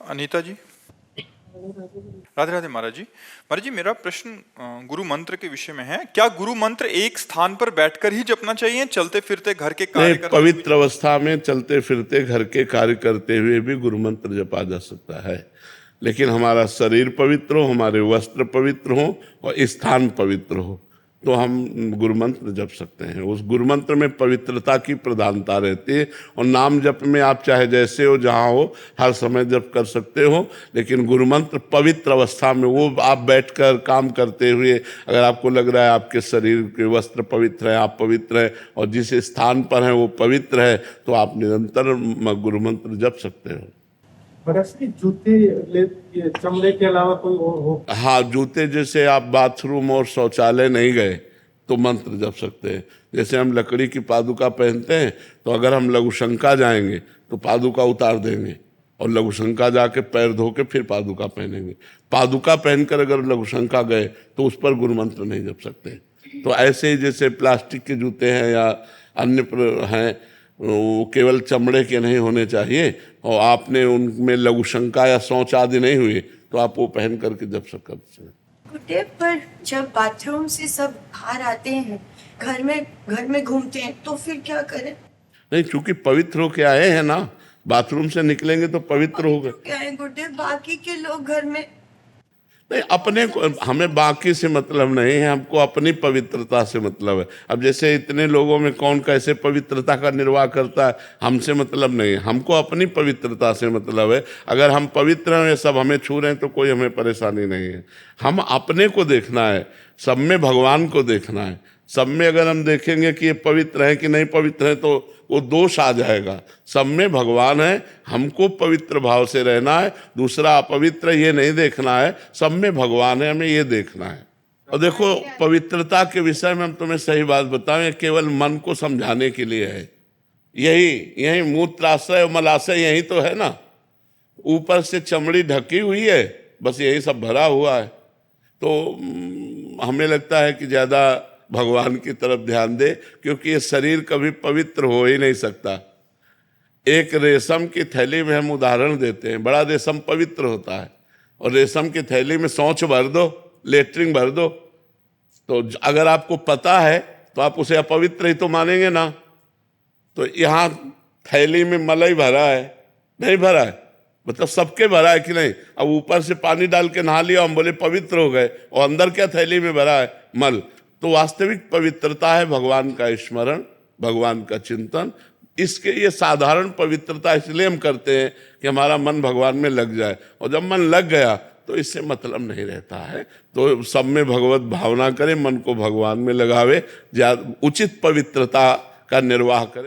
अनीता जी। राधे राधे महाराज जी। महाराज जी, मेरा प्रश्न गुरु मंत्र के विषय में है। क्या गुरु मंत्र एक स्थान पर बैठकर ही जपना चाहिए, चलते फिरते घर के कार्य नहीं, करते पवित्र अवस्था में चलते फिरते घर के कार्य करते हुए भी गुरु मंत्र जपा जा सकता है, लेकिन हमारा शरीर पवित्र हो, हमारे वस्त्र पवित्र हो और स्थान पवित्र हो तो हम गुरु मंत्र जप सकते हैं। उस गुरु मंत्र में पवित्रता की प्रधानता रहती है और नाम जप में आप चाहे जैसे हो जहाँ हो हर समय जप कर सकते हो, लेकिन गुरु मंत्र पवित्र अवस्था में, वो आप बैठकर काम करते हुए अगर आपको लग रहा है आपके शरीर के वस्त्र पवित्र है, आप पवित्र है और जिस स्थान पर हैं वो पवित्र है, तो आप निरंतर गुरु मंत्र जप सकते हो। जूते चमड़े के अलावा कोई और हो? हाँ, जूते जैसे आप बाथरूम और शौचालय नहीं गए तो मंत्र जप सकते हैं। जैसे हम लकड़ी की पादुका पहनते हैं तो अगर हम लघुशंका जाएंगे तो पादुका उतार देंगे और लघुशंका जाके पैर धो के फिर पादुका पहनेंगे। पादुका पहनकर अगर लघुशंका गए तो उस पर गुरु मंत्र नहीं जप सकते। तो ऐसे ही जैसे प्लास्टिक के जूते हैं या अन्य हैं, वो केवल चमड़े के नहीं होने चाहिए और आपने उनमें लघुशंका या शौच आदि नहीं हुई तो आप वो पहन करके जप सकते हैं। गुरुदेव, पर जब बाथरूम से सब बाहर आते हैं, घर में घूमते हैं, तो फिर क्या करें? नहीं, चूंकि पवित्र होके आए हैं ना, बाथरूम से निकलेंगे तो पवित्र हो गए। क्या है गुरुदेव, बाकी के लोग घर में नहीं, अपने को, हमें बाकी से मतलब नहीं है, हमको अपनी पवित्रता से मतलब है। अब जैसे इतने लोगों में कौन कैसे पवित्रता का निर्वाह करता है, हमसे मतलब नहीं है, हमको अपनी पवित्रता से मतलब है। अगर हम पवित्र हैं, सब हमें छू रहे हैं तो कोई हमें परेशानी नहीं है। हम अपने को देखना है, सब में भगवान को देखना है। सब में अगर हम देखेंगे कि ये पवित्र है कि नहीं पवित्र है तो वो दोष आ जाएगा। सब में भगवान है, हमको पवित्र भाव से रहना है, दूसरा अपवित्र ये नहीं देखना है। सब में भगवान है, हमें ये देखना है। और देखो, पवित्रता के विषय में हम तुम्हें सही बात बताएं, ये केवल मन को समझाने के लिए है। यही मूत्राशय और मलाशय यही तो है ना, ऊपर से चमड़ी ढकी हुई है, बस यही सब भरा हुआ है। तो हमें लगता है कि ज़्यादा भगवान की तरफ ध्यान दे, क्योंकि ये शरीर कभी पवित्र हो ही नहीं सकता। एक रेशम की थैली में हम उदाहरण देते हैं, बड़ा रेशम पवित्र होता है और रेशम की थैली में शौच भर दो, लेटरिन भर दो, तो अगर आपको पता है तो आप उसे अपवित्र ही तो मानेंगे ना। तो यहाँ थैली में मलाई भरा है, नहीं भरा है, मतलब सबके भरा है कि नहीं। अब ऊपर से पानी डाल के नहा लिया, हम बोले पवित्र हो गए, और अंदर क्या थैली में भरा है? मल। तो वास्तविक पवित्रता है भगवान का स्मरण, भगवान का चिंतन। इसके ये साधारण पवित्रता इसलिए हम करते हैं कि हमारा मन भगवान में लग जाए, और जब मन लग गया तो इससे मतलब नहीं रहता है। तो सब में भगवत भावना करें, मन को भगवान में लगावे, उचित पवित्रता का निर्वाह करें।